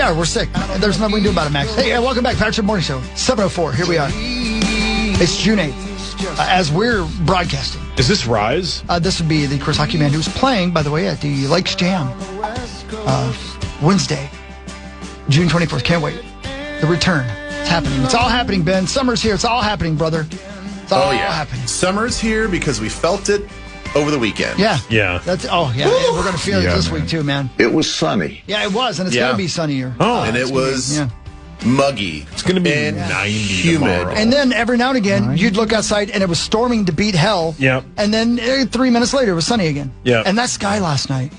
Yeah, we're sick. There's nothing we can do about it, Max. Hey, welcome back, Patrick Morning Show, 7:04. Here we are. It's June 8th, as we're broadcasting. Is this Rise? This would be the Chris Hockey Man who's playing, by the way, at the Lakes Jam Wednesday, June 24th. Can't wait. The return. It's happening. It's all happening, Ben. Summer's here. It's all happening, brother. It's all happening. Summer's here because we felt it over the weekend. Yeah. Yeah. We're going to feel it this week, too, man. It was sunny. Yeah, it was, and it's going to be sunnier. Oh, and it was muggy. It's going to be 90 humid. tomorrow. And then every now and again, you'd look outside, and it was storming to beat hell. Yep. And then 3 minutes later, it was sunny again. Yeah. And that sky last night,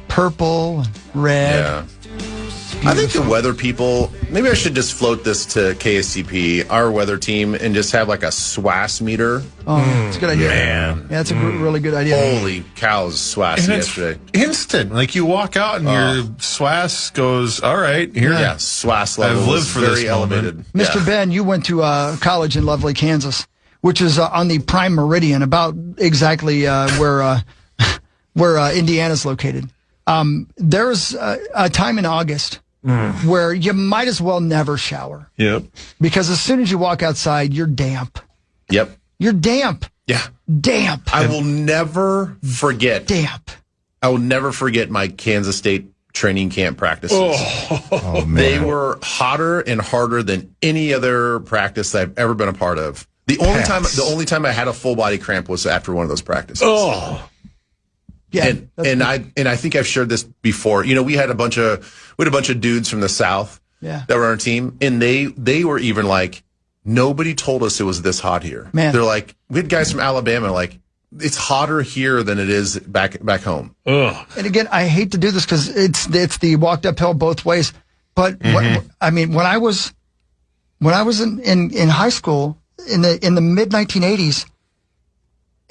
purple, red. Yeah. I think the weather people, maybe I should just float this to KSCP, our weather team, and just have like a SWAS meter. Oh, it's a good idea. Man. Yeah, it's a really good idea. Holy cows, SWAS yesterday. Instant. Like you walk out and your SWAS goes, all right, here. Yeah, SWAS level I've lived was for very this elevated. Mr. Ben, you went to college in Lovely, Kansas, which is on the Prime Meridian, about exactly where Indiana's located. There's a time in August where you might as well never shower. Yep. Because as soon as you walk outside, you're damp. Yep. You're damp. Yeah. Damp. I will never forget. Damp. I will never forget my Kansas State training camp practices. Oh, man. They were hotter and harder than any other practice I've ever been a part of. The only time I had a full body cramp was after one of those practices. Oh. Yeah. And I think I've shared this before. You know, we had a bunch of dudes from the South that were on our team, and they were even like, nobody told us it was this hot here. Man. They're like, we had guys from Alabama like, it's hotter here than it is back home. Ugh. And again, I hate to do this because it's the walked uphill both ways. But when I was in high school in the mid 1980s,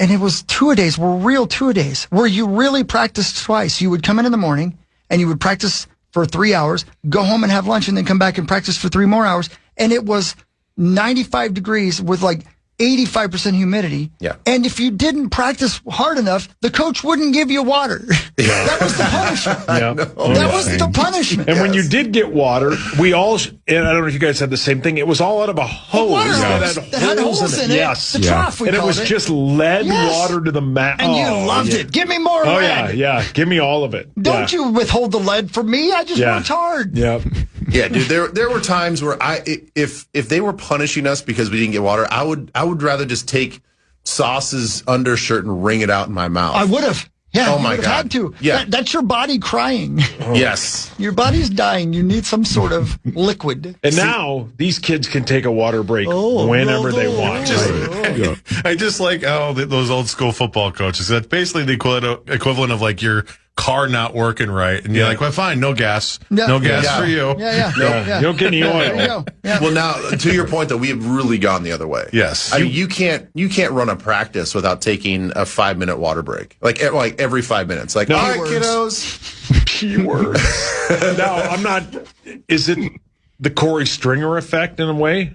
and it was two-a-days, were real two-a-days, where you really practiced twice. You would come in the morning, and you would practice for 3 hours, go home and have lunch, and then come back and practice for 3 more hours. And it was 95 degrees with like 85% humidity. Yeah. And if you didn't practice hard enough, the coach wouldn't give you water. That was the punishment. Yeah. That was the punishment. And when you did get water, we all, and I don't know if you guys had the same thing, it was all out of a hose. Water that had holes in it. Yes. The trough, we and it called was just lead water to the mat. And you loved it. Give me more lead. Yeah. Give me all of it. Don't you withhold the lead from me. I just worked hard. Yeah. Yeah, dude. There were times where if they were punishing us because we didn't get water, I would rather just take Sauce's undershirt and wring it out in my mouth. I would have. Yeah. Oh my God. Had to. Yeah. That's your body crying. Yes. Your body's dying. You need some sort of liquid. And now these kids can take a water break whenever they want. I just like those old school football coaches. That's basically the equivalent of like your car not working right, and you're like, well, fine, no gas, no gas for you. You don't get any oil. There you go. Yeah. Well, now to your point, though, we have really gone the other way. Yes. I mean, you can't run a practice without taking a 5-minute water break, like every 5 minutes. Like, all right, kiddos. Keywords. Now, I'm not. Is it the Corey Stringer effect in a way?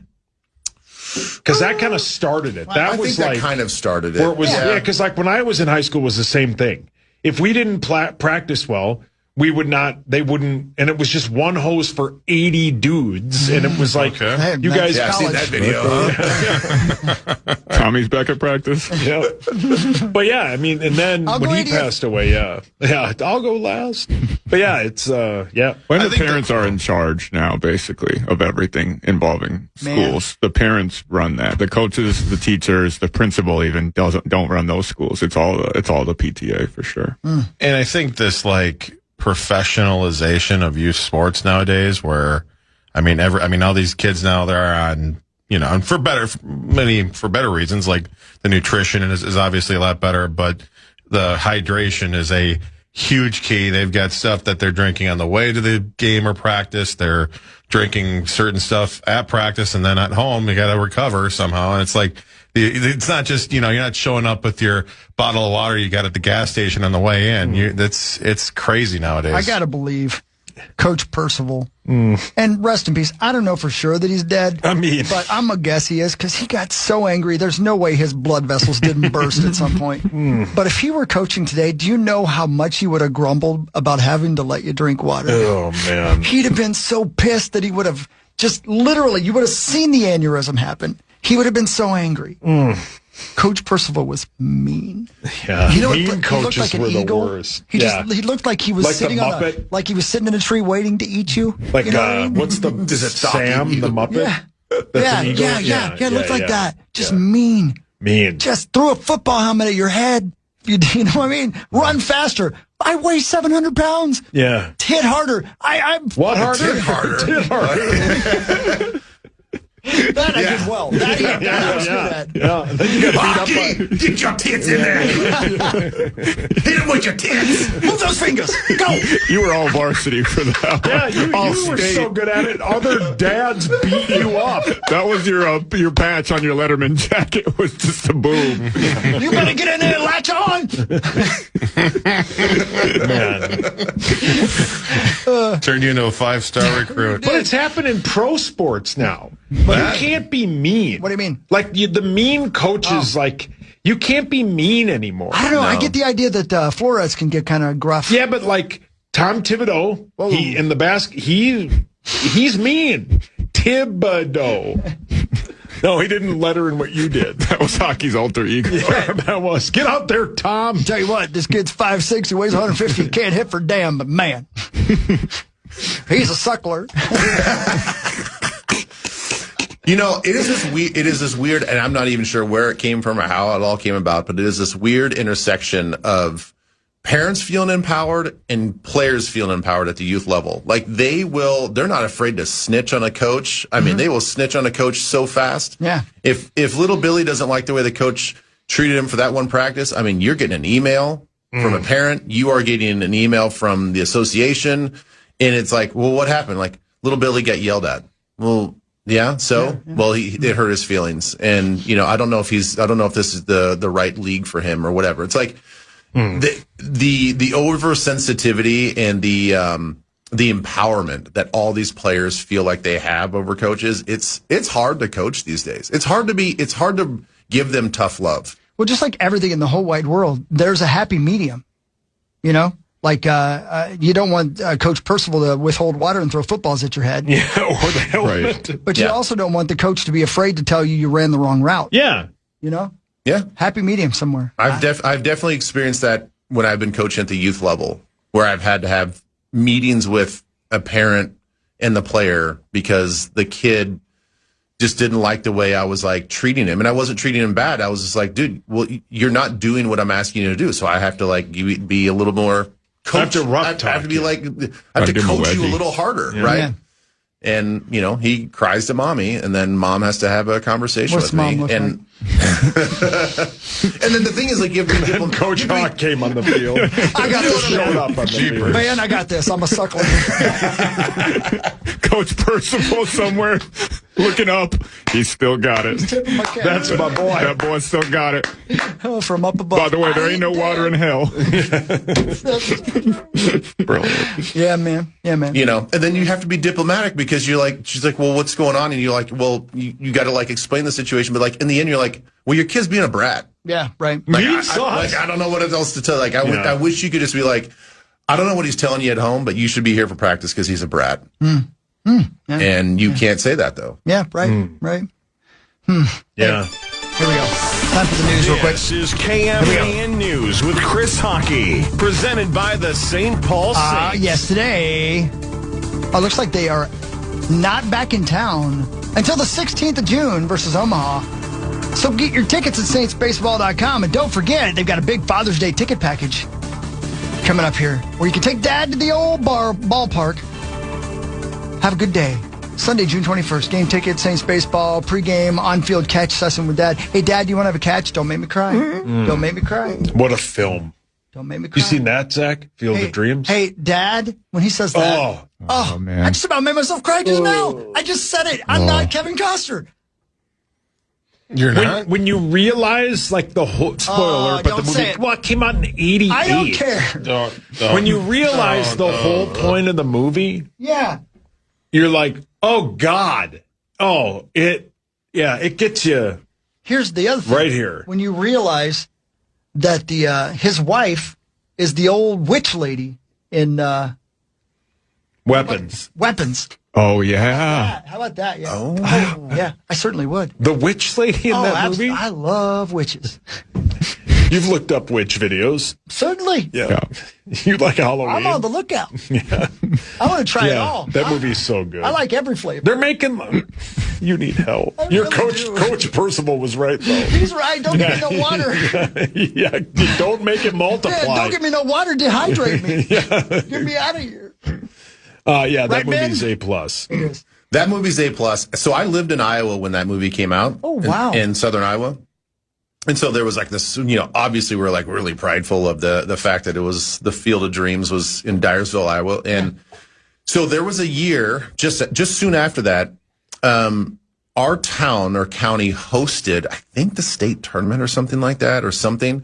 Because that kind of started it. I think that kind of started it. Where it was, because like when I was in high school, it was the same thing. If we didn't practice well, we would not, they wouldn't, and it was just one hose for 80 dudes, and it was like, you guys... Yeah, I've seen that video. Tommy's back at practice. Yeah. But yeah, I mean, and then when he passed away, I'll go last. But yeah, it's, When the parents are in charge now, basically, of everything involving schools. The parents run that. The coaches, the teachers, the principal even don't run those schools. It's all the PTA for sure. And I think this like professionalization of youth sports nowadays, where all these kids now they're on, and for better reasons, like the nutrition is obviously a lot better, but the hydration is a huge key. They've got stuff that they're drinking on the way to the game or practice. They're drinking certain stuff at practice, and then at home you got to recover somehow. And it's like, it's not just, you're not showing up with your bottle of water you got at the gas station on the way in. It's crazy nowadays. I got to believe Coach Percival. And rest in peace. I don't know for sure that he's dead. I mean, but I'm going to guess he is because he got so angry. There's no way his blood vessels didn't burst at some point. But if he were coaching today, do you know how much he would have grumbled about having to let you drink water? Oh, man. He'd have been so pissed that he would have just literally, you would have seen the aneurysm happen. He would have been so angry. Coach Percival was mean. Yeah, mean coaches he looked like an were eagle. the worst. He looked like he was like sitting like he was sitting in a tree waiting to eat you. Like, you know what's the Is it Sam the Muppet? Yeah. That's an eagle? Yeah, it looked like that. Just mean. Just threw a football helmet at your head. You know what I mean? Run faster. I weigh 700 pounds. Yeah. Hit harder. What harder? Hit harder. Hit harder. That I did well. That I was good at. Yeah. Then you got beat up by... Get your tits in there. Hit him with your tits. Move those fingers. Go. You were all varsity for that. Yeah, you were so good at it. Other dads beat you up. That was your patch on your Letterman jacket was just a boob. You better get in there and latch on. Man. Turned you into a 5-star recruit. But it's happened in pro sports now. But you can't be mean. What do you mean? Like the mean coaches, like you can't be mean anymore. I don't know. No. I get the idea that Flores can get kind of gruff. Yeah, but like Tom Thibodeau, he in the basket, he's mean. Thibodeau. No, he didn't letter in what you did. That was hockey's alter ego. Yeah, that was. Get out there, Tom. Tell you what, this kid's 5'6", he weighs 150. He can't hit for damn, but man, he's a suckler. You know, it is this weird, and I'm not even sure where it came from or how it all came about, but it is this weird intersection of parents feeling empowered and players feeling empowered at the youth level. Like they're not afraid to snitch on a coach. I mean, they will snitch on a coach so fast. Yeah. If little Billy doesn't like the way the coach treated him for that one practice, I mean, you're getting an email from a parent. You are getting an email from the association. And it's like, well, what happened? Like little Billy got yelled at. Well, yeah. So, well, it hurt his feelings. And, you know, I don't know if this is the right league for him or whatever. It's like the oversensitivity and the empowerment that all these players feel like they have over coaches. It's hard to coach these days. It's hard to give them tough love. Well, just like everything in the whole wide world, there's a happy medium, you know? Like, you don't want Coach Percival to withhold water and throw footballs at your head. Yeah, or the helmet. Right. But you also don't want the coach to be afraid to tell you ran the wrong route. Yeah. You know? Yeah. Happy medium somewhere. I've definitely experienced that when I've been coaching at the youth level, where I've had to have meetings with a parent and the player because the kid just didn't like the way I was like treating him. And I wasn't treating him bad. I was just like, dude, well, you're not doing what I'm asking you to do. So I have to like be a little more coach. I have to coach you a little harder, right? Yeah. And, you know, he cries to mommy, and then mom has to have a conversation with me. And and then the thing is, like, you have to Coach Hawk came on the field. I got this. Showed up on the field. Man, I got this. I'm a suckler. Coach Percival somewhere looking up. He's still got it. That's my boy. That boy still got it. Oh, from up above. By the way, there ain't no water in hell. Brilliant. Yeah, man. You know, and then you have to be diplomatic because you're like, she's like, well, what's going on? And you're like, well, you got to like explain the situation. But like in the end, you're like, well, your kid's being a brat. Yeah, right. Like, I don't know what else to tell. Like, I wish you could just be like, I don't know what he's telling you at home, but you should be here for practice because he's a brat. And you can't say that though. Yeah, right, right. Yeah. Here we go. Time for the news real quick. This is KFAN News with Chris Hockey, presented by the St. Paul Saints. Yes, today, looks like they are not back in town until the 16th of June versus Omaha. So get your tickets at saintsbaseball.com. And don't forget, they've got a big Father's Day ticket package coming up here where you can take Dad to the old ballpark. Have a good day. Sunday, June 21st. Game ticket, Saints baseball, pregame, on-field catch session with Dad. Hey, Dad, do you want to have a catch? Don't make me cry. Don't make me cry. What a film. Don't make me cry. You seen that, Zach? Field of Dreams? Hey, Dad, when he says that. Oh, man. I just about made myself cry just now. I just said it. I'm not Kevin Costner. You're not? When you realize, like, the whole spoiler, but the don't say movie, it. well, it came out in '88. I don't care. Don't. When you realize the whole point of the movie, Yeah. you're like, oh God, it gets you Here's the other thing. right here. When you realize that his wife is the old witch lady in Weapons. Weapons. Oh, yeah. How about that? Yeah. Oh. Yeah. I certainly would. The witch lady in that movie? I love witches. You've looked up witch videos. Certainly. Yeah. You like Halloween? I'm on the lookout. Yeah. I want to try it all. That movie's so good. I like every flavor. They're making. You need help. Your Coach Percival was right, though. He's right. Don't give me no water. Yeah, don't make it multiply. Yeah, don't give me no water. Dehydrate me. Get me out of here. That Right, movie's Ben? A+. It is. That movie's A+. So I lived in Iowa when that movie came out. Oh, wow. In southern Iowa. And so there was like this, obviously we're like really prideful of the fact that it was the Field of Dreams was in Dyersville, Iowa. And so there was a year just soon after that, our town or county hosted, I think, the state tournament or something like that or something.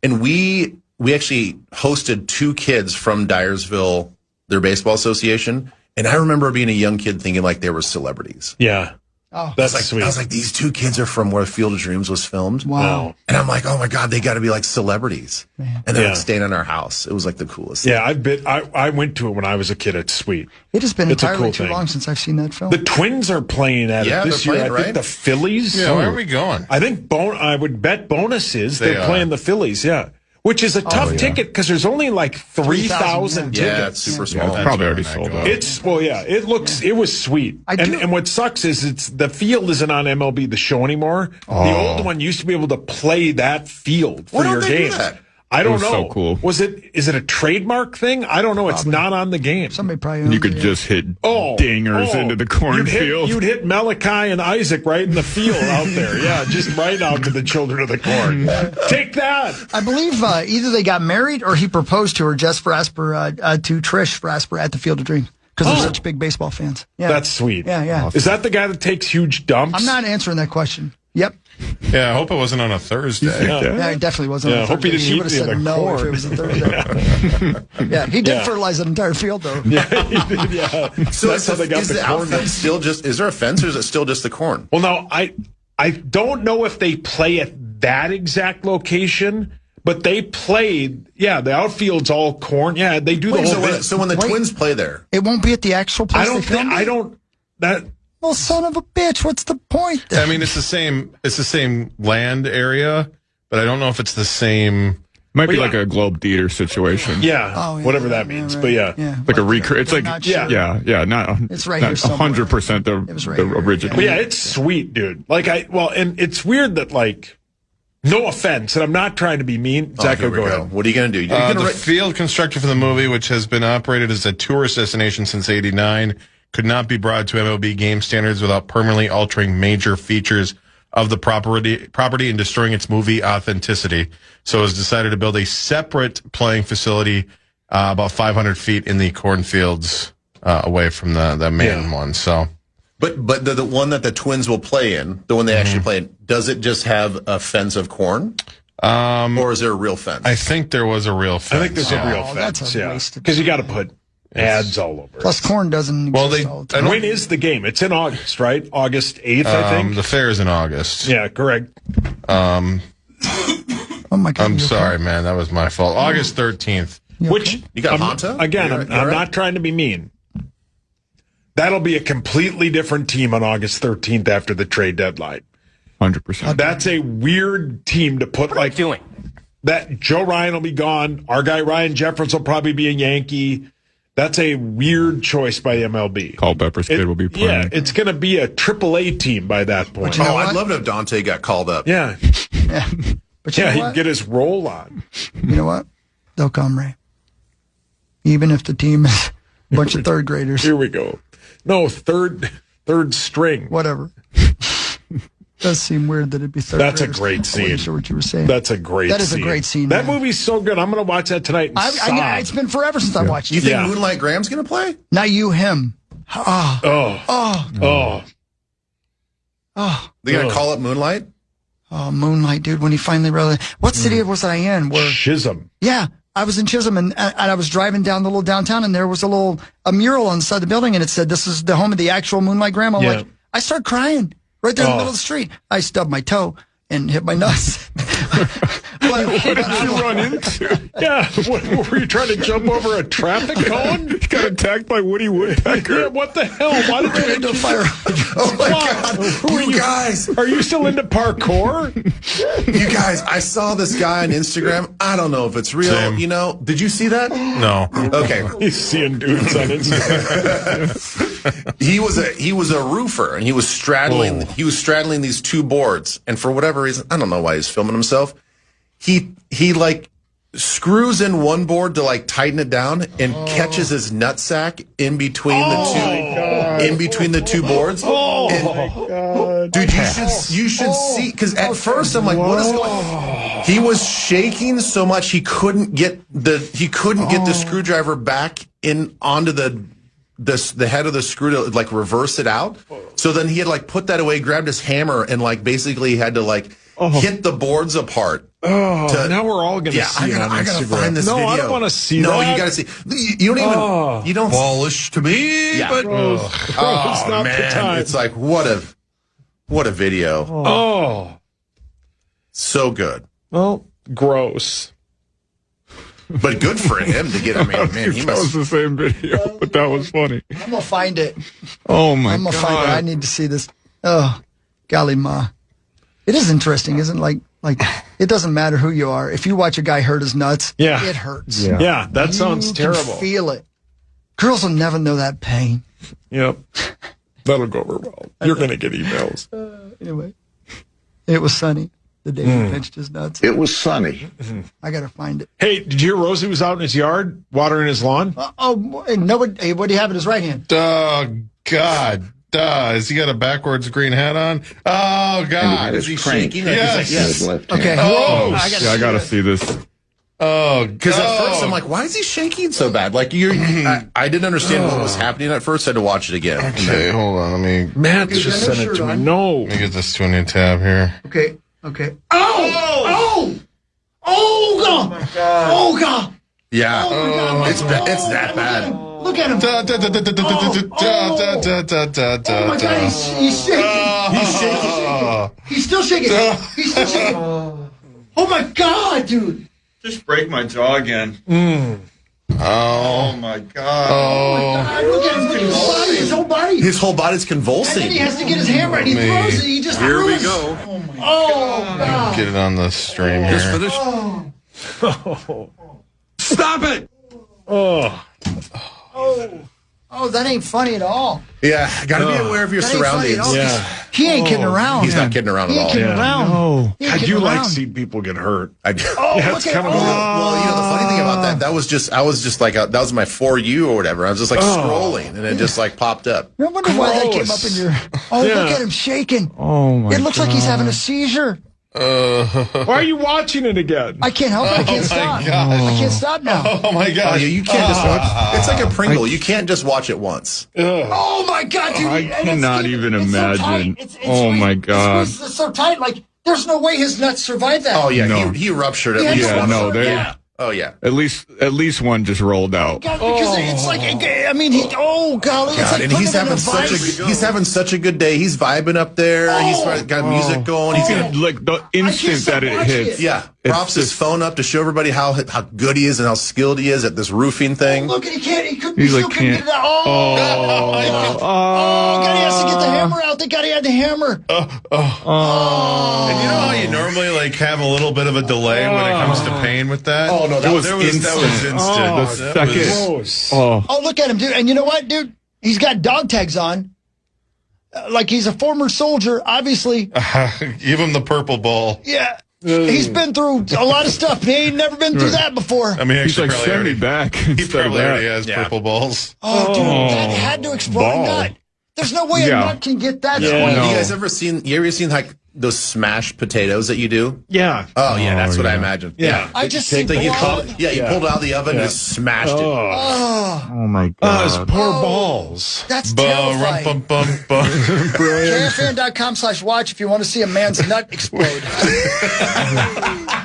And we actually hosted 2 kids from Dyersville, their baseball association. And I remember being a young kid thinking like they were celebrities. Yeah. Oh, That's Like, sweet. I was like, these 2 kids are from where Field of Dreams was filmed. Wow. And I'm like, oh my God, they got to be like celebrities. Man. And they're Yeah. like staying in our house. It was like the coolest. Yeah, I went to it when I was a kid. It's sweet. It has been It's a entirely cool too thing. long since I've seen that film. The Twins are playing at Yeah, it this they're year. playing, I think right? the Phillies. Yeah, where are we going? I think I would bet bonus is They they're are. playing the Phillies. Yeah, which is a tough ticket because there's only like 3,000 yeah. Yeah, tickets. it's super Yeah, small. it's probably already That's sold where out. It was sweet. I do- And what sucks is the field isn't on MLB The Show anymore. The old one used to be able to play that field for Why don't your they do games. that? I don't was know. so cool. Is it a trademark thing? I don't know. It's not on the game. Somebody probably You could just hit dingers into the cornfield. You'd hit Malachi and Isaac right in the field out there. Yeah, just right out to the children of the corn. Take that. I believe either they got married or he proposed to her, Jess Frasper, to Trish Frasper at the Field of Dreams because they're such big baseball fans. Yeah. That's sweet. Yeah. Is that the guy that takes huge dumps? I'm not answering that question. Yep. Yeah, I hope it wasn't on a Thursday. Yeah, it definitely wasn't. Yeah, on I hope he Thursday. didn't She eat would have any said of the no if corn. it was a Thursday. Yeah, he did Yeah. fertilize that entire field, though. Yeah, he did, yeah. So That's how they got is the the corn. outfield still just, is there a fence or is it still just the corn? Well, no, I don't know if they play at that exact location, but they played. Yeah, the outfield's all corn. Yeah, they do the whole thing. So when the Twins play there, It won't be at the actual place. I don't they filmed think. it? I don't. That. Well, son of a bitch, what's the point? I mean, it's the same land area, but I don't know if it's the same. Might be yeah. like a Globe Theater situation. Yeah, Oh, yeah, whatever yeah, that means. right. But yeah. Like a recreate. It's They're like, not yeah. sure. yeah, not, It's right not here somewhere. 100% It was right the here. original. But yeah, it's sweet, dude. Like and it's weird that like, no offense, and I'm not trying to be mean. Zach, here go we ahead. What are you going to do? You're gonna The write- field constructed for the movie, which has been operated as a tourist destination since '89, could not be brought to MLB game standards without permanently altering major features of the property and destroying its movie authenticity. So it was decided to build a separate playing facility about 500 feet in the cornfields away from the main one. So, But the one that the Twins will play in, the one they actually play in, does it just have a fence of corn? Or is there a real fence? I think there was a real fence. I think there's a real that's fence. a Yeah, waste of because you got to put ads all over. Plus, corn doesn't Well, exist they- all the I time. don't- When is the game? It's in August, right? August 8th, I think. the fair is in August. Yeah, correct. Oh, my God. I'm you okay? sorry, man. That was my fault. August 13th. You Which okay? You got I'm- Honta? Again, You're I'm right. not trying to be mean. That'll be a completely different team on August 13th after the trade deadline. 100%. That's a weird team to put like doing? that. Joe Ryan will be gone. Our guy Ryan Jeffers will probably be a Yankee. That's a weird choice by MLB. Cole Pepper's kid will be playing. Yeah, it's going to be a AAA team by that point. you know Oh, what? I'd love to have Dante got called up. Yeah, Yeah. But you yeah, know he what? can get his roll on. You know what? They'll come, Ray. Even if the team is a bunch of third graders. Here we go. No, third string. Whatever. Does seem weird that it'd be third That's a graders. great I wasn't scene. sure what you were saying. That's a great That is a scene. great scene, That man. movie's so good. I'm going to watch that tonight and sob. It's been forever since I watched You it. think Yeah. Moonlight Graham's going to play? Not you, him. Oh. Oh. They're going to call up Moonlight? Oh, Moonlight, dude, when he finally realized. What city was I in? Chisholm. Yeah, I was in Chisholm, and I was driving down the little downtown, and there was a mural on the side of the building, and it said, "This is the home of the actual Moonlight Grandma." Like, I started crying right there in the middle of the street. I stubbed my toe and hit my nuts. What did you run into? Yeah, what, were you trying to jump over a traffic cone? You got attacked by Woody Woodpecker. Yeah, what the hell? Why did you Into a fire. Oh my God! You guys, Are you still into parkour? you guys! I saw this guy on Instagram. I don't know if it's real. Same. You know, did you see that? No. Okay. He's seeing dudes on Instagram. He was a roofer, and he was straddling these two boards, and for whatever reason, I don't know why he's filming himself. He like screws in one board to like tighten it down and catches his nutsack in between the two boards. Oh my God. Dude, you should see, because at first I'm like, what is going on? He was shaking so much he couldn't get the screwdriver back in onto the head of the screw to like reverse it out. So then he had like put that away, grabbed his hammer, and like basically had to like hit the boards apart. Now we're all going to see it on I gotta Instagram. find this video. I don't want to see that. No, you gotta see. You don't Polish to me, Yeah. but It's not the time. It's like what a video. Oh, So good. well, gross. But good for him to get. I mean, man, he That was must. the same video, but that was funny. I'm gonna find it. Oh my I'm gonna God. find it. I need to see this. Oh, golly ma. It is interesting, isn't it? Like it doesn't matter who you are. If you watch a guy hurt his nuts, Yeah. it hurts. Yeah, that sounds You terrible. can feel it. Girls will never know that pain. Yep. That'll go over well. You're going to get emails. Anyway, it was sunny the day he pinched his nuts. It was sunny. I gotta find it. Hey, did you hear Rosie was out in his yard watering his lawn? Nobody. What do you have in his right hand? oh God, has he got a backwards green hat on? Oh And he God, had is his he crank shaking? in Yes. his left hand. Okay. Oh, I gotta see this. Oh, Because at first I'm like, why is he shaking so bad? Like I didn't understand what was happening at first. I had to watch it again. okay, hold on. Let Matt just sent it to me. No. me get this to a new tab here. Okay. Oh God! Oh God! Yeah, Oh, it's that bad. Look at him! Oh my God! He's shaking. He's shaking. He's still shaking. He's still shaking. Oh my God, dude! Just break my jaw again. Oh my God. God, look at him! His whole body. His whole body's And then he convulsing. has to get his hammer and he throws it. He just Here we throws. go. Oh God! Get it on the stream here. Stop it. Oh. Oh, that ain't funny at all. Yeah, gotta be aware of your That ain't funny at surroundings. all. Yeah. He ain't kidding around. He's not kidding around He at ain't all. kidding around. No. He ain't God, kidding you like around. seeing people get hurt. I do. Oh, Yeah, look it's at kind of Well, you know, the funny thing about that I was just like, that was my For You or whatever. I was just like scrolling and it just like popped up. I wonder why that came up in your. Oh, Yeah. look at him shaking. Oh my It looks like he's having a seizure. Why are you watching it again? I can't help it. I can't stop. God. I can't stop now. Oh my Oh, gosh. yeah, you can't just watch. It's like a Pringle. You can't just watch it once. Oh my God, dude! I And it's cannot even it's so imagine. tight. Oh, my God. It's so tight. Like there's no way his nuts survive that. Oh yeah, No. he ruptured at Yeah, least yeah, one. no, of them. they- Yeah. Oh yeah. At least one just rolled out. God, because it's like I mean, oh golly, it's God, like and he's putting it in having such a good day. He's vibing up there. He's got music going. He's gonna Like the instant stop that it watching hits. it. yeah. Props his just- phone up to show everybody how good he is and how skilled he is at this roofing thing. Look, he can't. He couldn't. He, He still like, couldn't can't- get it out. Oh God, he has to get the hammer out. They got to add the hammer. And you know how you normally like have a little bit of a delay when it comes to pain with that? Oh, no, that was that was instant. The second. Gross. Oh, Oh, look at him, dude. And you know what, dude? He's got dog tags on. Like he's a former soldier, obviously. Give him the purple ball. Yeah. He's been through a lot of stuff. He ain't never been through that before. I mean, he's actually, like probably send me already, back. he instead of probably already that. has purple balls. Oh, dude, that had to explode a ball. nut. There's no way a Yeah. nut can get that Yeah. swing. You No. guys ever seen? You ever seen like those smashed potatoes that you do? Yeah. Oh yeah, that's what I imagined. Yeah. I just see You pulled it out of the oven and just smashed it. Oh my God. Those poor balls. That's terrifying. KFAN.com/watch if you want to see a man's nut explode.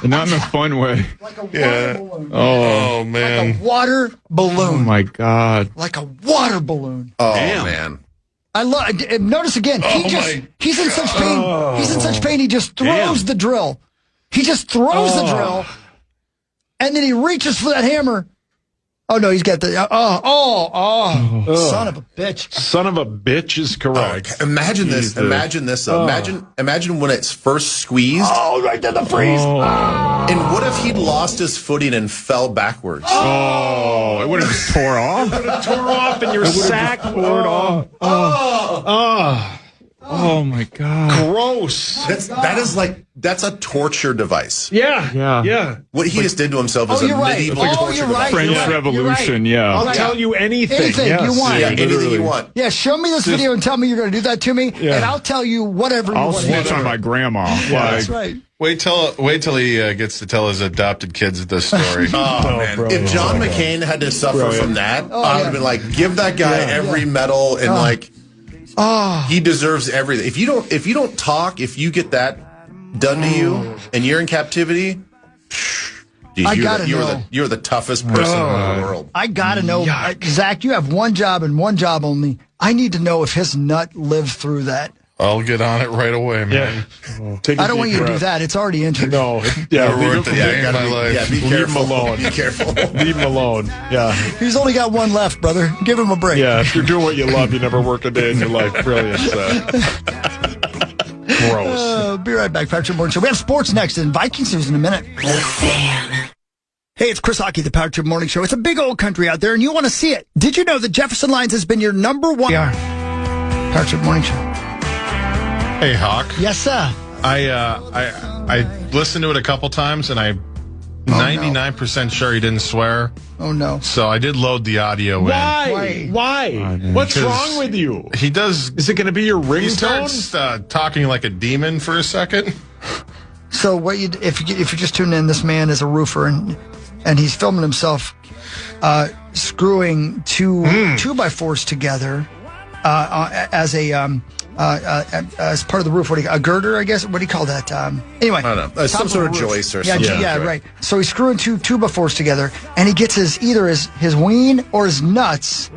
Not in a fun way. Like a water balloon. Oh, man. Like a water balloon. Oh my God. Like a water balloon. Oh man. I love. Notice again. He's in such pain. He's in such pain. He just throws the drill. He just throws the drill, and then he reaches for that hammer. Oh no, he's got the. Son of a bitch. Son of a bitch is correct. Imagine this. Imagine this. Imagine when it's first squeezed. Oh, right to the freeze. And what if he'd lost his footing and fell backwards? Oh, it would have just tore off. Tore off in your sack. Poured off. Oh my God. Gross. That's a torture device. Yeah. What he just did to himself is a medieval torture device. French Revolution, yeah. I'll tell you anything. Anything you want. Yeah, anything you want. Yeah, show me this video and tell me you're going to do that to me, and I'll tell you whatever you I'll want. snitch on my grandma. That's right. Wait till he gets to tell his adopted kids this story. Man. bro. If John McCain had to suffer from that, I would have been like, give that guy every medal and he deserves everything. If you don't talk, if you get that done to you and you're in captivity, you're the toughest person in the world. I gotta know, Zach. You have one job and one job only. I need to know if his nut lived through that. I'll get on it right away, man. I don't want you to do that. It's already entered. No. Worth be Leave him alone. Be careful. Leave him alone. Yeah. He's only got one left, brother. Give him a break. Yeah. If you're doing what you love, you never work a day in your life. Brilliant. Gross. Be right back. Patrick Morning Show. We have sports next and Vikings news in a minute. Hey, it's Chris Hockey, the Power Trip Morning Show. It's a big old country out there, and you want to see it. Did you know that Jefferson Lines has been your number one? Power Trip Morning Show. Hey, Hawk. Yes, sir. I listened to it a couple times, and I'm 99% sure he didn't swear. Oh, no. So I did load the audio in. Why? What's wrong with you? He does. Is it going to be your He ringtone? starts talking like a demon for a second. So what if you're just tuning in, this man is a roofer, and he's filming himself screwing two 2x4s together as part of the roof. A girder, I guess. What do you call that? Anyway, I don't know. Some sort of joist or something. Yeah, right. So he's screwing two 2x4s together, and he gets either his ween or his nuts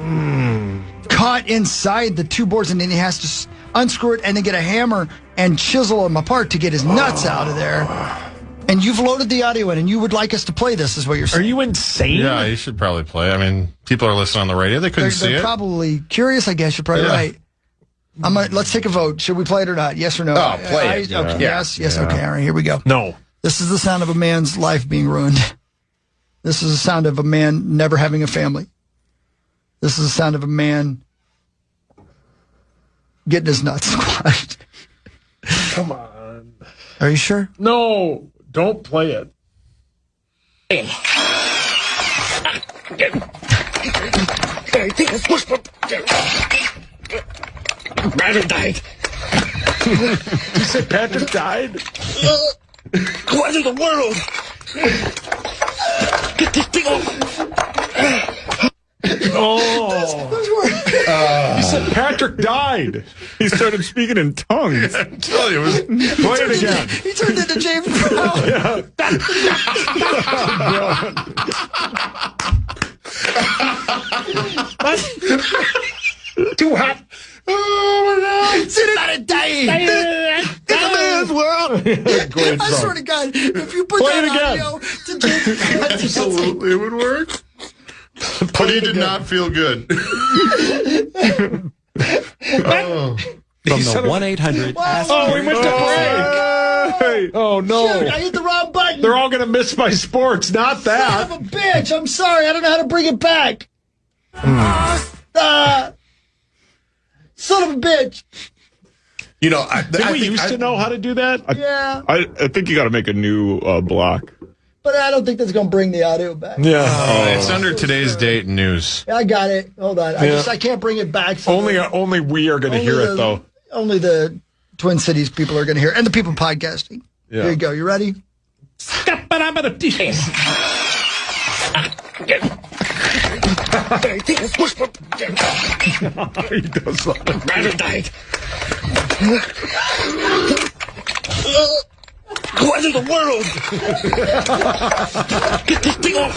caught inside the two boards, and then he has to unscrew it and then get a hammer and chisel them apart to get his nuts out of there. And you've loaded the audio in, and you would like us to play this, is what you're saying. Are you insane? Yeah, you should probably play. I mean, people are listening on the radio. They couldn't see it. They're probably curious, I guess. You're probably right. Let's take a vote. Should we play it or not? Yes or no? Oh, play it. Okay. Yes. Okay. All right. Here we go. No. This is the sound of a man's life being ruined. This is the sound of a man never having a family. This is the sound of a man getting his nuts squashed. Come on. Are you sure? No. Don't play it. Patrick died. You said Patrick died? What in the world? Get this thing off. You said Patrick died. He started speaking in tongues. I'm telling you, it was Play it again. He turned into James Brown. Too hot. Oh my God! Somebody dying. It's a man's world. Great I song. swear to God, if you put Play that it again. audio to James Brown, absolutely, it would work. But he did not feel good. From the 1-800 Ask Oh, we went to break. Oh, no. Shoot, I hit the wrong button. They're all going to miss my sports, not that. Son of a bitch! I'm sorry. I don't know how to bring it back. Son of a bitch! You know, Did we used to know how to do that? Yeah, I think you got to make a new block. but I don't think that's going to bring the audio back. Yeah. It's under today's date and news. I got it. Hold on. I can't bring it back. So Only we are going to hear it, though. Only the Twin Cities people are going to hear, and the people podcasting. Yeah. Here you go. You ready? He does that. Rather died. What in the world? Get this thing off.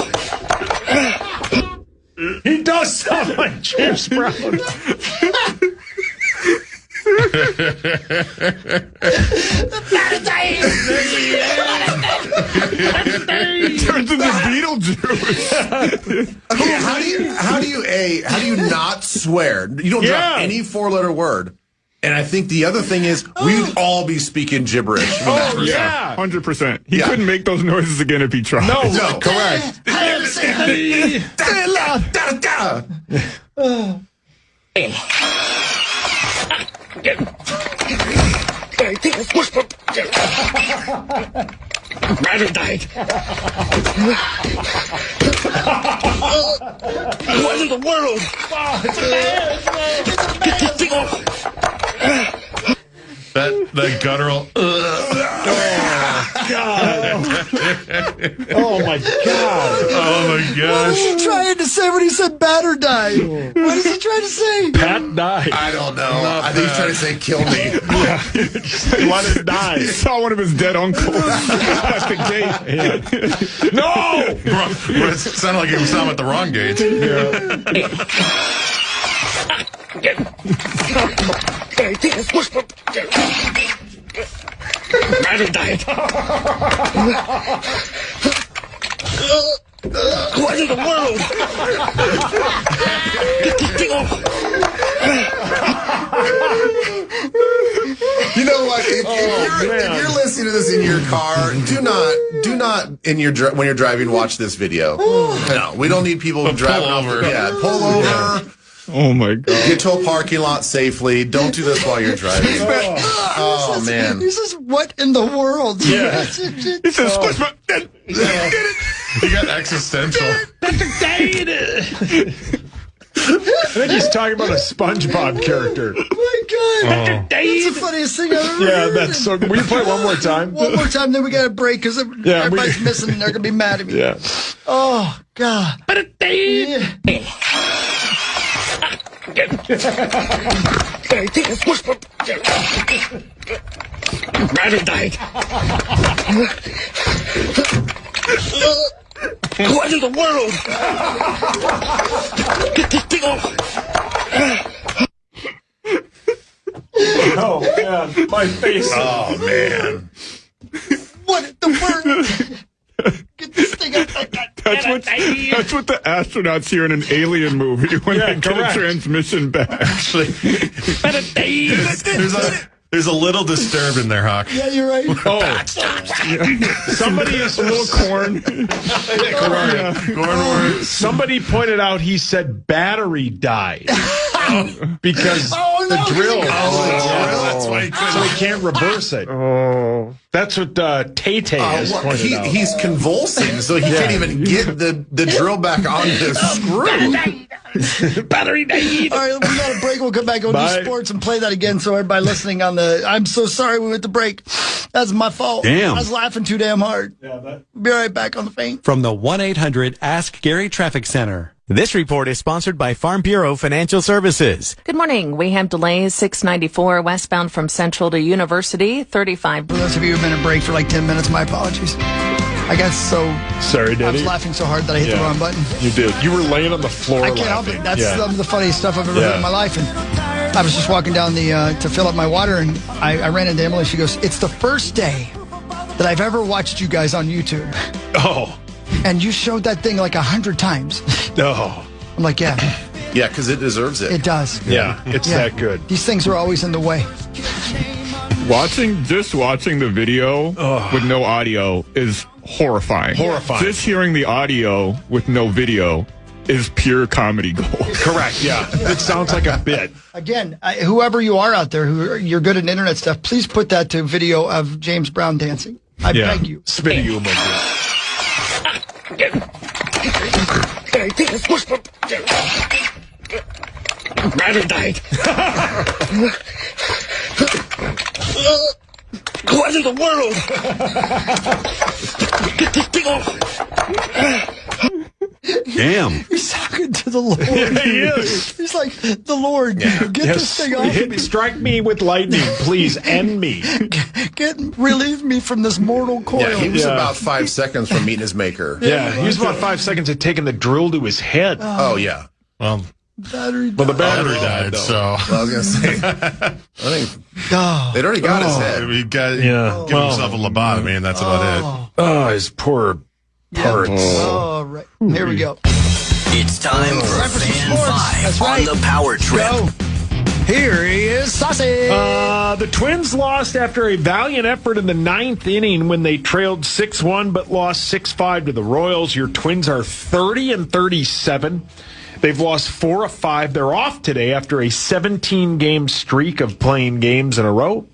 He does sound like James Brown. Turns into Beetlejuice. Okay, how do you not swear? You don't drop any 4-letter word. And I think the other thing is we'd all be speaking gibberish. Oh, yeah. 100%. He couldn't make those noises again if he tried. No, correct. Rather died. What in the world? Get this thing off. That guttural. Oh, my God. Oh, my What gosh. is he trying to say when he said bat or die? What is he trying to say? Pat died. I don't know. I think he's trying to say kill me. He wanted to die. He saw one of his dead uncles at the gate. No! It sounded like he was at the wrong gate. Rather died. What in the world? Get this thing off. You know what? If you're listening to this in your car, do not when you're driving watch this video. No, we don't need people driving over. Pull over. Oh, my God. Get to a parking lot safely. Don't do this while you're driving. Oh man. He says, what in the world? Yeah. He says, squish my... He got existential. I think he's talking about a SpongeBob character. Oh, my God. That's the funniest thing I've ever Yeah, heard. that's so. Will you play it one more time? One more time, then we got to break because everybody's missing and they're going to be mad at me. Yeah. Oh, God. Yeah. Rather died. What in the world? Get this thing off. Oh man, my face. Oh man. What in the world? Get this thing up. That's what the astronauts hear in an alien movie when they get correct. a transmission back. Actually, there's a little disturbed in there, Hawk. Yeah, you're right. Oh, somebody is a little corn. Somebody pointed out he said battery died because the drill. That's why he So he can't reverse it. Oh, that's what Tay-Tay has pointed out. He's convulsing, so he can't even get the drill back on the screw. Battery died. All right, we got a break. We'll come back and do sports and play that again. So everybody listening on the, I'm so sorry we went to break. That's my fault. Damn. I was laughing too damn hard. We'll be right back on the Fan. From the 1-800 Ask Gary Traffic Center. This report is sponsored by Farm Bureau Financial Services. Good morning. We have delays 694 westbound from Central to University, 35. For those of you who've been in break for like 10 minutes, my apologies. I got so Sorry, I was Daddy. laughing so hard that I hit the wrong button. You did. You were laying on the floor. I can't help laughing. it. That's some of the funniest stuff I've ever heard in my life. And I was just walking down to fill up my water, and I ran into Emily. She goes, "It's the first day that I've ever watched you guys on YouTube, Oh, and you showed that thing like 100 times." no. I'm like, yeah, Yeah, because it deserves it. it does. Yeah, it's that good. These things are always in the way. Watching the video with no audio is horrifying. Horrifying. Just hearing the audio with no video is pure comedy gold. Correct. Yeah, it sounds like a bit. Again, whoever you are out there, you're good at internet stuff, please put that to video of James Brown dancing. I beg you. Spitting you, Rather died. What in the world? Get this thing off. Damn. He's talking to the Lord. He is. He's like, the Lord, get this thing off of me. Strike me with lightning, please. End me. Relieve me from this mortal coil. Yeah, he was about 5 seconds from meeting his maker. Yeah, he was about 5 seconds of taking the drill to his head. Oh, yeah. Well, The battery died, though. so Well, I was going to say, I think they'd already got his head. we got Yeah. give himself a lobotomy, and that's about it. Oh, his poor parts. Oh, right. Here we go. It's time for Time for some Fan sports. 5 That's on right. the Power Trip. Go. Here he is, Saucy. The Twins lost after a valiant effort in the ninth inning when they trailed 6-1 but lost 6-5 to the Royals. Your Twins are 30-37. They've lost 4 of 5. They're off today after a 17-game streak of playing games in a row,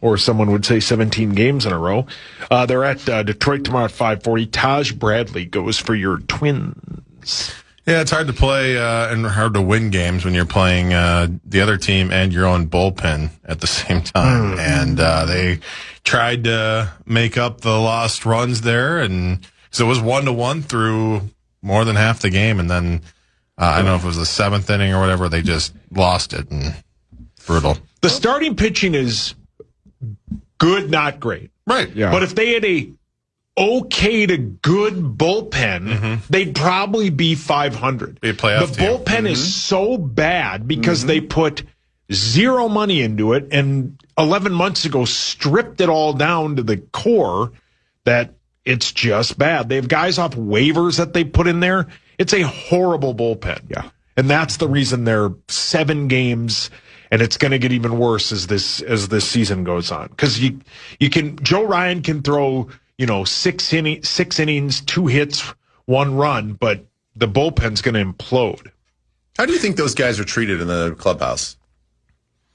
or someone would say 17 games in a row. They're at Detroit tomorrow at 5:40. Taj Bradley goes for your Twins. Yeah, it's hard to play and hard to win games when you're playing the other team and your own bullpen at the same time. And they tried to make up the lost runs there, and so it was 1-1 through more than half the game, and then I don't know if it was the seventh inning or whatever, they just lost it, and brutal. The starting pitching is good, not great. Right. Yeah. But if they had a okay to good bullpen, they'd probably be 500. Be a playoff the team. bullpen is so bad because they put zero money into it, and 11 months ago stripped it all down to the core that it's just bad. They have guys off waivers that they put in there. It's a horrible bullpen. Yeah. And that's the reason they're 7 games, and it's going to get even worse as this season goes on. Because you can Joe Ryan can throw 6 innings, 2 hits, 1 run, but the bullpen's going to implode. How do you think those guys are treated in the clubhouse?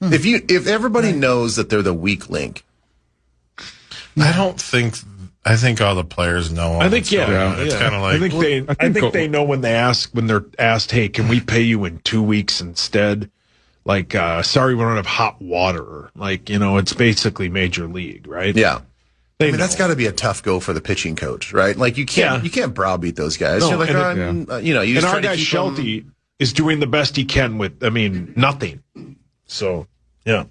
If everybody knows that they're the weak link, I think all the players know. I think It's kind of like I think they know when they're asked, hey, can we pay you in 2 weeks instead? Like, sorry, we don't have hot water. Like, it's basically major league, right? yeah. They I mean, that's know. got to be a tough go for the pitching coach, right? Like you can't browbeat those guys. No, You're like, and you and just our try to guy keep Shelty is doing the best he can with, nothing. So, yeah.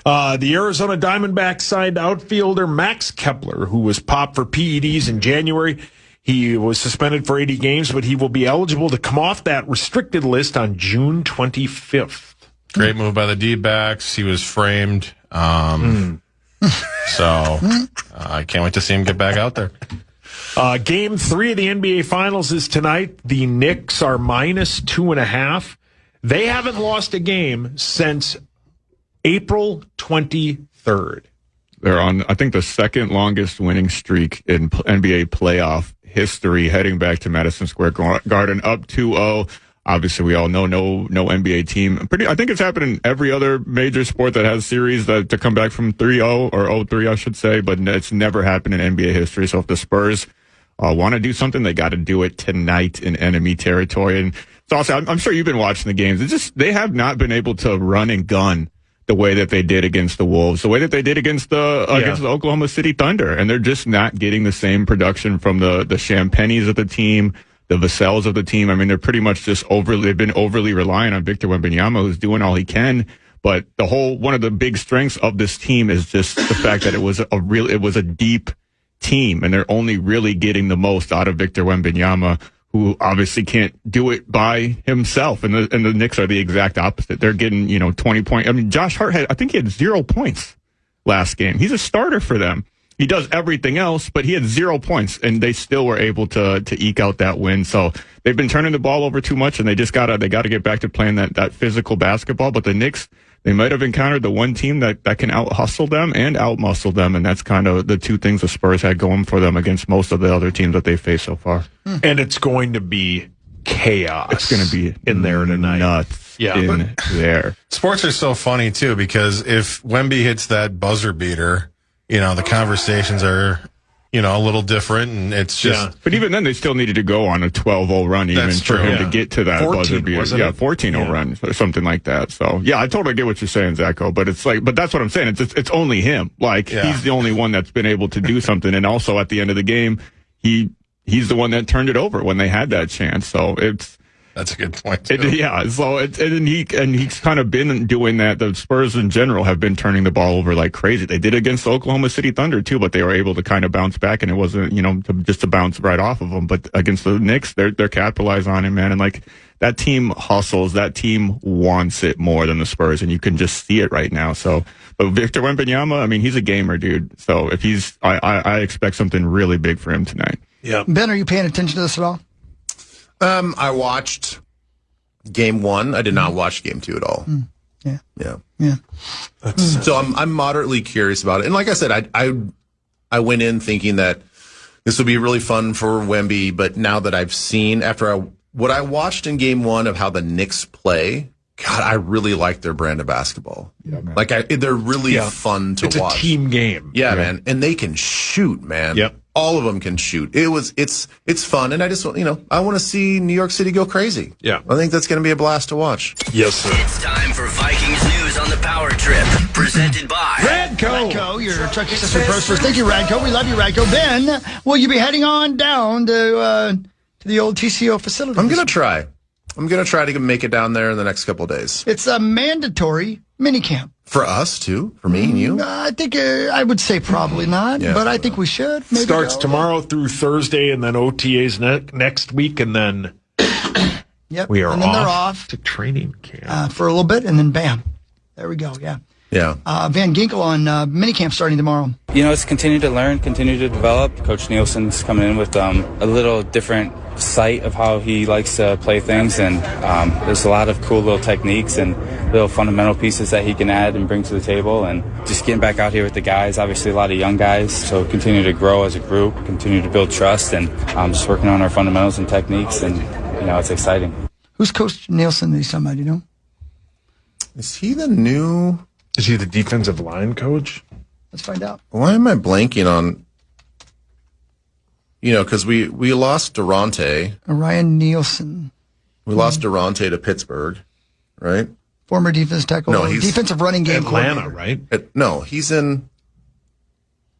The Arizona Diamondbacks signed outfielder Max Kepler, who was popped for PEDs in January. He was suspended for 80 games, but he will be eligible to come off that restricted list on June 25th. great move by the D-backs. He was framed. So I can't wait to see him get back out there. Game 3 of the NBA Finals is tonight. The Knicks are -2.5. They haven't lost a game since April 23rd. They're on, I think, the second longest winning streak in NBA playoff history, heading back to Madison Square Garden, up 2-0. Obviously, we all know no NBA team. I think it's happened in every other major sport that has series to come back from 3-0 or 0-3, I should say, but it's never happened in NBA history. So if the Spurs want to do something, they got to do it tonight in enemy territory. And it's also, I'm sure you've been watching the games. They have not been able to run and gun the way that they did against the Wolves, the way that they did against the Oklahoma City Thunder, and they're just not getting the same production from the Champagnes of the team, the Vassels of the team. I mean, they're pretty much just they've been overly reliant on Victor Wembanyama, who's doing all he can. But one of the big strengths of this team is just the fact that it was a deep team, and they're only really getting the most out of Victor Wembanyama, who obviously can't do it by himself. And the Knicks are the exact opposite. They're getting, 20 points. I mean, Josh Hart I think he had 0 points last game. He's a starter for them. He does everything else, but he had 0 points, and they still were able to eke out that win. So they've been turning the ball over too much, and they gotta get back to playing that physical basketball. But the Knicks, they might have encountered the one team that can out-hustle them and out-muscle them, and that's kind of the two things the Spurs had going for them against most of the other teams that they've faced so far. And it's going to be chaos. It's going to be in there tonight. Nuts in there. Sports are so funny, too, because if Wemby hits that buzzer beater, the conversations are, a little different, and it's just. But even then, they still needed to go on a 12-0 run even for him to get to that 14, buzzer beater. 14-0 run or something like that. So I totally get what you're saying, Zacho. But but that's what I'm saying. It's only him. He's the only one that's been able to do something. And also at the end of the game, he's the one that turned it over when they had that chance. So that's a good point. So he's kind of been doing that. The Spurs in general have been turning the ball over like crazy. They did against the Oklahoma City Thunder too, but they were able to kind of bounce back, and it wasn't just to bounce right off of them. But against the Knicks, they're capitalizing on it, man. And that team hustles. That team wants it more than the Spurs, and you can just see it right now. So, but Victor Wembanyama, I mean, he's a gamer, dude. So if I expect something really big for him tonight. Yeah. Ben, are you paying attention to this at all? I watched game 1. I did not watch game 2 at all. Yeah. So I'm moderately curious about it. And like I said, I went in thinking that this would be really fun for Wemby, but now that I've seen what I watched in game 1 of how the Knicks play, God, I really like their brand of basketball. Yeah, man. They're really fun to watch. It's a team game. Yeah, man. And they can shoot, man. Yep. All of them can shoot. It's fun, and I just I want to see New York City go crazy. Yeah, I think that's going to be a blast to watch. Yes, sir. It's time for Vikings news on the Power Trip, presented by Radco, your truck accessory pro stores. Thank you, Radco. We love you, Radco. Ben, will you be heading on down to the old TCO facility? I'm going to try. To make it down there in the next couple of days. It's a mandatory minicamp. For us, too? For me and you? I think I would say probably not, but I think we should. Maybe starts tomorrow through Thursday, and then OTAs next week, and then we are off to training camp for a little bit, and then bam, there we go. Yeah. Van Ginkel on minicamp starting tomorrow. It's continue to learn, continue to develop. Coach Nielsen's coming in with a little different sight of how he likes to play things, and there's a lot of cool little techniques and little fundamental pieces that he can add and bring to the table, and just getting back out here with the guys, obviously a lot of young guys, so continue to grow as a group, continue to build trust, and just working on our fundamentals and techniques, and it's exciting. Who's Coach Nielsen that he's talking about, do you know? Is he the defensive line coach? Let's find out. Why am I blanking on? Because we lost Durante. Ryan Nielsen. We lost Durante to Pittsburgh, right? Former defensive tackle. No, he's defensive running game Atlanta, right? No, he's in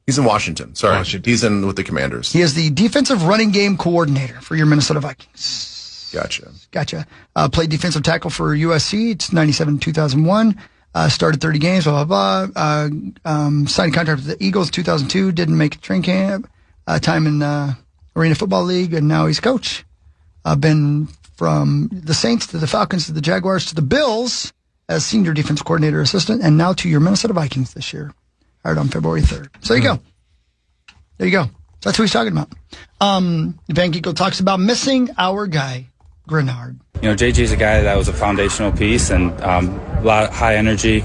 Washington. Sorry, he's in with the Commanders. He is the defensive running game coordinator for your Minnesota Vikings. Gotcha. Played defensive tackle for USC. It's 97-2001. Started 30 games, blah, blah, blah. Signed a contract with the Eagles 2002. Didn't make a training camp. Time in Arena Football League, and now he's coach. Been from the Saints to the Falcons to the Jaguars to the Bills as senior defense coordinator assistant, and now to your Minnesota Vikings this year. Hired on February 3rd. So there you go. There you go. That's what he's talking about. Van Ginkel talks about missing our guy, Grenard. JG's a guy that was a foundational piece and a lot of high energy,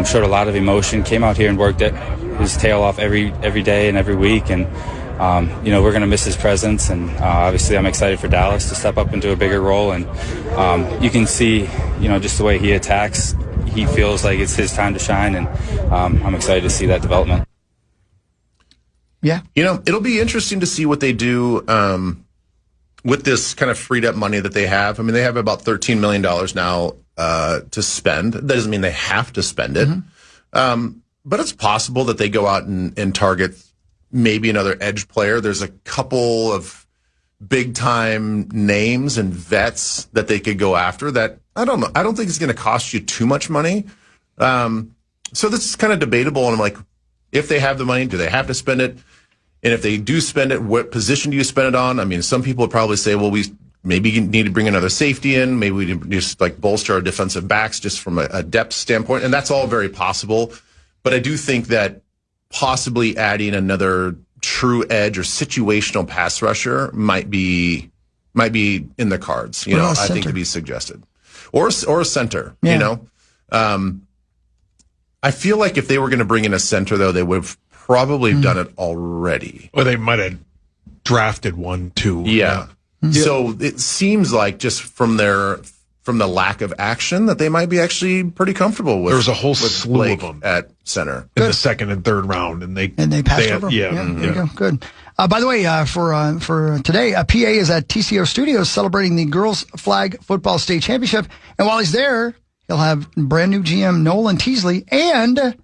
showed a lot of emotion, came out here and worked his tail off every day and every week, and we're going to miss his presence, and obviously I'm excited for Dallas to step up into a bigger role, and you can see just the way he attacks, he feels like it's his time to shine, and I'm excited to see that development. Yeah. It'll be interesting to see what they do with this kind of freed up money that they have. I mean, they have about $13 million now to spend. That doesn't mean they have to spend it. Mm-hmm. But it's possible that they go out and target maybe another edge player. There's a couple of big-time names and vets that they could go after that, I don't know. I don't think it's going to cost you too much money. So this is kind of debatable. And I'm like, if they have the money, do they have to spend it? And if they do spend it, what position do you spend it on? I mean, some people would probably say, well, we maybe need to bring another safety in. Maybe we just bolster our defensive backs just from a depth standpoint. And that's all very possible. But I do think that possibly adding another true edge or situational pass rusher might be in the cards. I think to be suggested, or a center. Yeah. I feel like if they were going to bring in a center, though, they would have probably done it already. Or they might have drafted one too. Yeah. So it seems like just from their from the lack of action that they might be actually pretty comfortable with. There was a whole slew Blake of them at center in the second and third round, and they passed over. Yeah, there you go. Good. By the way, for today, PA is at TCO Studios celebrating the girls flag football state championship, and while he's there, he'll have brand new GM Nolan Teasley and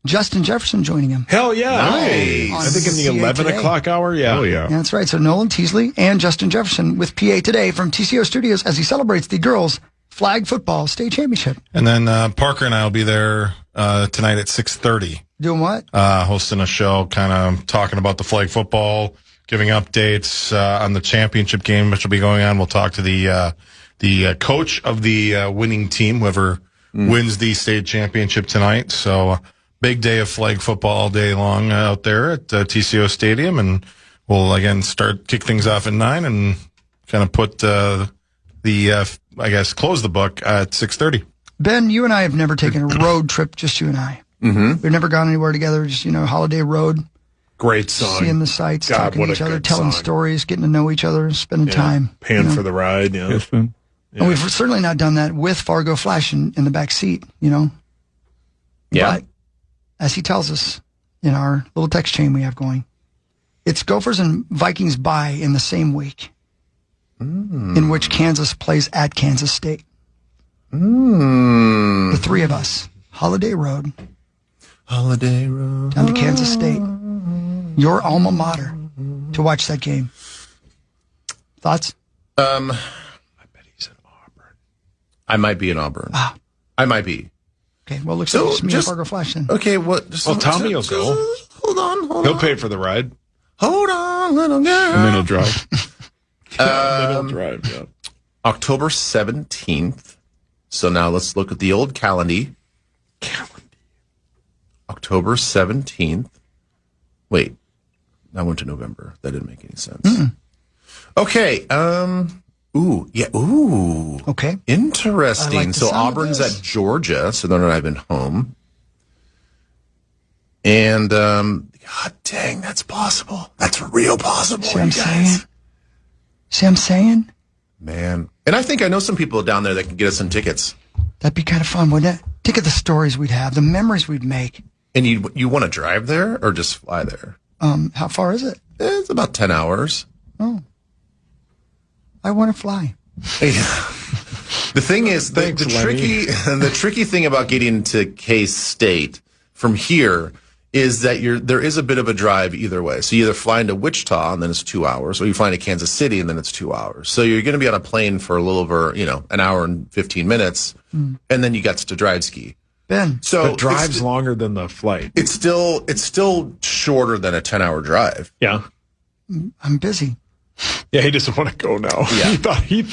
Justin Jefferson joining him. Hell yeah! Nice. I think in the 11 o'clock hour. Yeah. Oh yeah. Yeah, that's right. So Nolan Teasley and Justin Jefferson with PA today from TCO Studios as he celebrates the girls flag football state championship. And then Parker and I will be there tonight at 6:30. Doing what? Hosting a show, kind of talking about the flag football, giving updates on the championship game, which will be going on. We'll talk to the coach of the winning team, whoever wins the state championship tonight. So big day of flag football all day long out there at TCO Stadium, and we'll again kick things off at 9 and kind of put close the book at 6:30. Ben, you and I have never taken a road trip, just you and I. Mm-hmm. We've never gone anywhere together, just, holiday road. Great song. Seeing the sights, God, talking to each other, telling stories, getting to know each other, spending time. Paying for the ride, yeah. Yes, man. And we've certainly not done that with Fargo Flash in the back seat, Yeah. But as he tells us in our little text chain we have going, it's Gophers and Vikings bye in the same week in which Kansas plays at Kansas State. The three of us, holiday road down to Kansas State, your alma mater, to watch that game. Thoughts? I bet he's in Auburn. I might be in Auburn. I might be. Okay, well, looks like it's me and Fargo Flash then. Okay, Tommy will go. Hold on. He'll pay for the ride. Hold on, little girl. And then he'll drive. Then he'll drive, yeah. October 17th. So now let's look at the old calendar. October 17th. Wait, I went to November. That didn't make any sense. Okay. Okay. Interesting. I like the So sound of Auburn's this. at Georgia, so they're not even home. And God dang, that's possible. That's real possible. See what I'm saying? Man. And I think I know some people down there that can get us some tickets. That'd be kind of fun, wouldn't it? Think of the stories we'd have, the memories we'd make. And you want to drive there or just fly there? How far is it? It's about 10 hours. Oh. I want to fly. The thing is, the tricky thing about getting to K-State from here is that there is a bit of a drive either way. So you either fly into Wichita and then it's 2 hours, or you fly into Kansas City and then it's 2 hours. So you're going to be on a plane for a little over, an hour and 15 minutes, and then you get to drive ski. Ben, so the drive's longer than the flight. It's still shorter than a 10-hour drive. Yeah. I'm busy. Yeah, he doesn't want to go now. Yeah.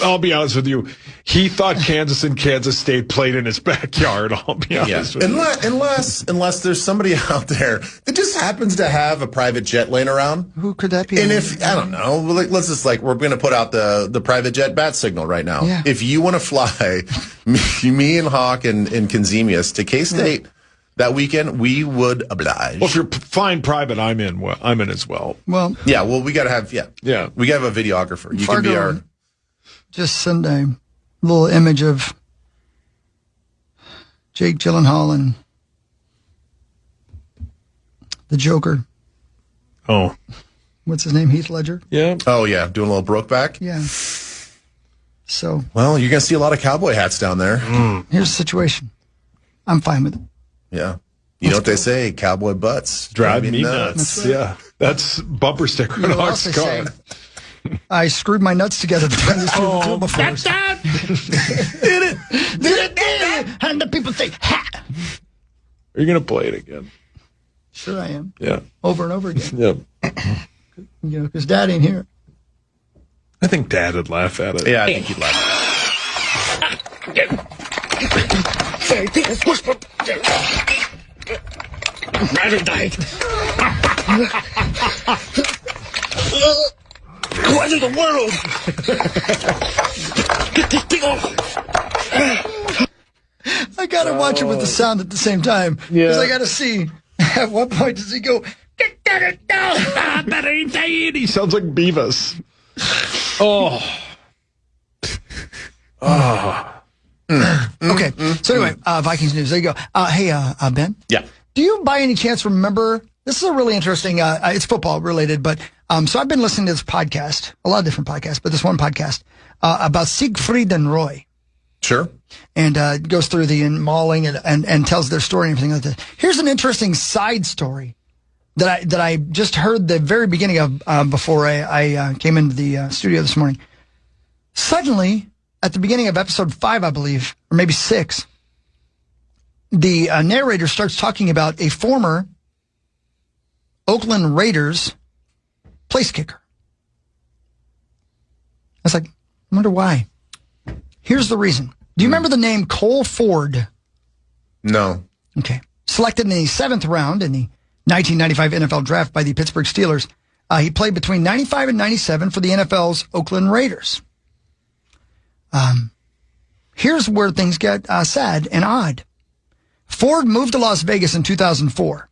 I'll be honest with you. He thought Kansas and Kansas State played in his backyard. I'll be honest with you. Unless there's somebody out there that just happens to have a private jet laying around. Who could that be? And if, I don't know, let's just we're going to put out the private jet bat signal right now. Yeah. If you want to fly me and Hawk and Kenzemius to K-State that weekend, we would oblige. Well, if you're flying private, I'm in as well. Well, yeah, well, we got to have, Yeah. we got to have a videographer. You Fargo, can be our. just send a little image of Jake Gyllenhaal and the Joker. Oh. What's his name? Heath Ledger? Yeah. Oh, yeah, doing a little Brokeback? Yeah. So. Well, you're going to see a lot of cowboy hats down there. Here's the situation. I'm fine with it. Yeah. You know what they say, cowboy butts. Drive me nuts. That's right. Yeah. That's bumper sticker in You know what Hawk's else they car. say? I screwed my nuts together to turn this into before. Did it. And the people say, ha! Are you going to play it again? Sure I am. Yeah. Over and over again. Yeah. Because Dad ain't here. I think Dad would laugh at it. Yeah, I think he'd laugh. Rather died. What in the world? Get this thing off. I gotta watch it with the sound at the same time. Because I gotta see at what point does he go, get that down. He sounds like Beavis. Oh. Okay. So anyway, Vikings news. There you go. Hey, Ben. Yeah. Do you by any chance remember, this is a really interesting, it's football related, but, so I've been listening to this podcast, a lot of different podcasts, but this one podcast, about Siegfried and Roy. Sure. And, goes through the mauling and tells their story and everything like that. Here's an interesting side story that I just heard the very beginning of, before I came into the studio this morning. Suddenly, at the beginning of episode 5, I believe, or maybe 6, the narrator starts talking about a former Oakland Raiders place kicker. I was like, I wonder why. Here's the reason. Do you remember the name Cole Ford? No. Okay. Selected in the 7th round in the 1995 NFL draft by the Pittsburgh Steelers. He played between 95 and 97 for the NFL's Oakland Raiders. Here's where things get sad and odd. Ford moved to Las Vegas in 2004,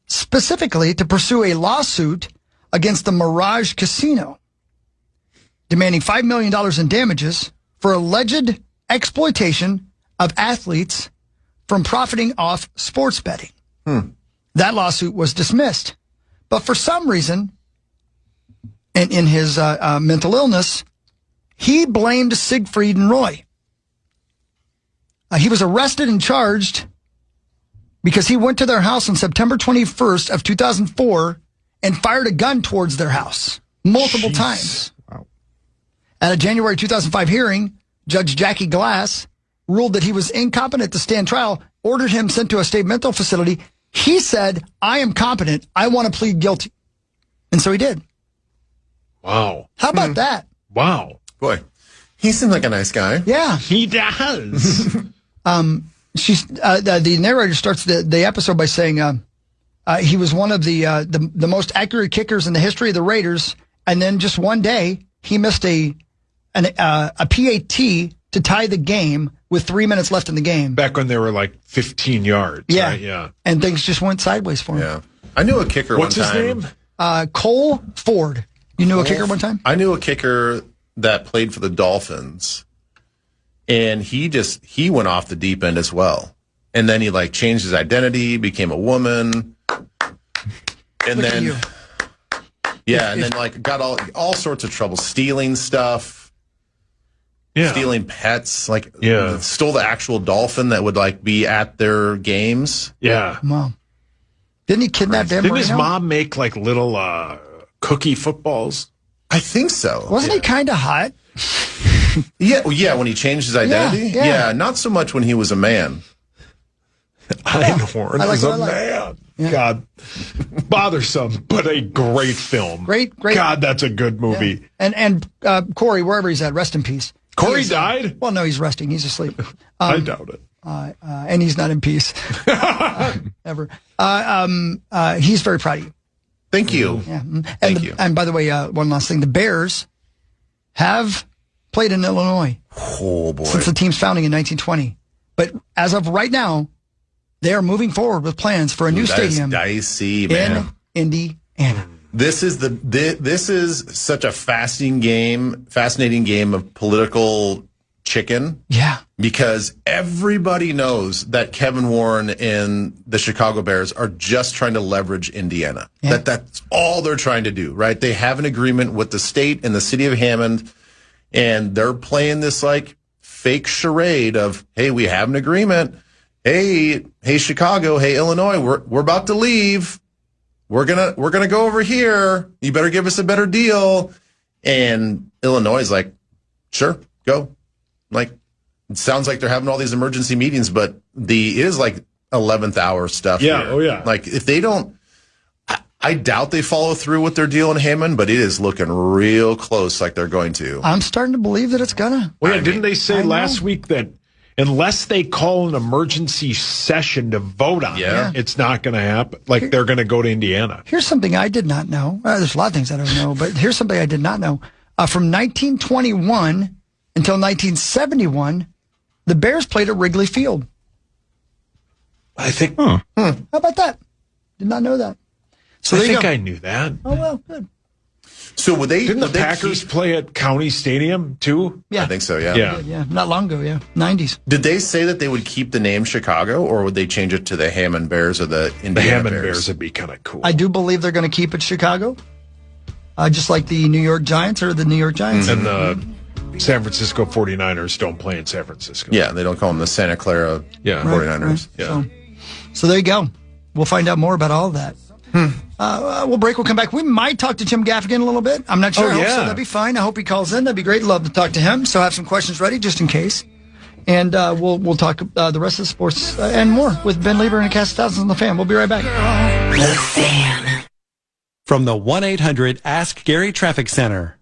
specifically to pursue a lawsuit against the Mirage Casino, demanding $5 million in damages for alleged exploitation of athletes from profiting off sports betting. That lawsuit was dismissed. But for some reason, and in his mental illness, he blamed Siegfried and Roy. He was arrested and charged because he went to their house on September 21st of 2004 and fired a gun towards their house multiple times. Wow. At a January 2005 hearing, Judge Jackie Glass ruled that he was incompetent to stand trial, ordered him sent to a state mental facility. He said, I am competent. I want to plead guilty. And so he did. Wow. How about that? Wow. Boy, he seemed like a nice guy. Yeah. He does. The narrator starts the episode by saying he was one of the most accurate kickers in the history of the Raiders, and then just one day he missed a PAT to tie the game with 3 minutes left in the game. Back when they were like 15 yards. Yeah, right? Yeah. And things just went sideways for him. Yeah, I knew a kicker. What's one time. his name? Cole Ford. You knew a kicker one time? I knew a kicker that played for the Dolphins. And he went off the deep end as well. And then he like changed his identity, became a woman. And then, yeah, and then like got all sorts of trouble, stealing stuff, stealing pets, like stole the actual dolphin that would like be at their games. Yeah. Wow. Didn't he kidnap Dan Didn't his Marino? mom make like little cookie footballs? I think so. Wasn't he kind of hot? Yeah, when he changed his identity? Yeah. Not so much when he was a man. Einhorn is a like. man. Yeah. God. Bothersome, but a great film. Great. God, that's a good movie. Yeah. And Corey, wherever he's at, rest in peace. Corey died? Well, no, he's resting. He's asleep. I doubt it. And he's not in peace. Ever. He's very proud of you. Thank you. Yeah. Thank you. And by the way, one last thing. The Bears have played in Illinois. Oh, boy. Since the team's founding in 1920. But as of right now, they are moving forward with plans for a new stadium. That is dicey, man. In Indiana. This is such a fascinating game of political chicken. Yeah. Because everybody knows that Kevin Warren and the Chicago Bears are just trying to leverage Indiana. Yeah. That's all they're trying to do, right? They have an agreement with the state and the city of Hammond, and they're playing this like fake charade of, hey, we have an agreement. Hey, Chicago, hey, Illinois, we're about to leave. We're gonna go over here. You better give us a better deal. And Illinois is like, sure, go. Like, it sounds like they're having all these emergency meetings, but it is like 11th hour stuff. Yeah, here. oh yeah. Like if they don't, I doubt they follow through with their deal in Hammond, but it is looking real close like they're going to. I'm starting to believe that it's gonna. Well, yeah, didn't they say last week that unless they call an emergency session to vote on it, it's not going to happen? Like they're going to go to Indiana. Here's something I did not know. There's a lot of things I don't know, but here's something I did not know. From 1921 until 1971, the Bears played at Wrigley Field. I think. How about that? Did not know that. So I think I knew that. Oh, well, good. So would they? Didn't the would they Packers play at County Stadium too? Yeah. I think so. Yeah. Yeah. Not long ago. Yeah, 90s. Did they say that they would keep the name Chicago, or would they change it to the Hammond Bears or the Indiana The Hammond Bears? Bears would be kind of cool. I do believe they're going to keep it Chicago, just like the New York Giants or the New York Giants. And the San Francisco 49ers don't play in San Francisco. Yeah, they don't call them the Santa Clara 49ers. Right. Yeah. So there you go. We'll find out more about all of that. We'll break. We'll come back. We might talk to Jim Gaffigan a little bit. I'm not sure. I hope so. That'd be fine. I hope he calls in. That'd be great. Love to talk to him. So have some questions ready just in case. And we'll talk the rest of the sports and more with Ben Lieber and Cast Thousands on the Fan. We'll be right back. The Fan. From the 1-800-ASK-GARY Traffic Center.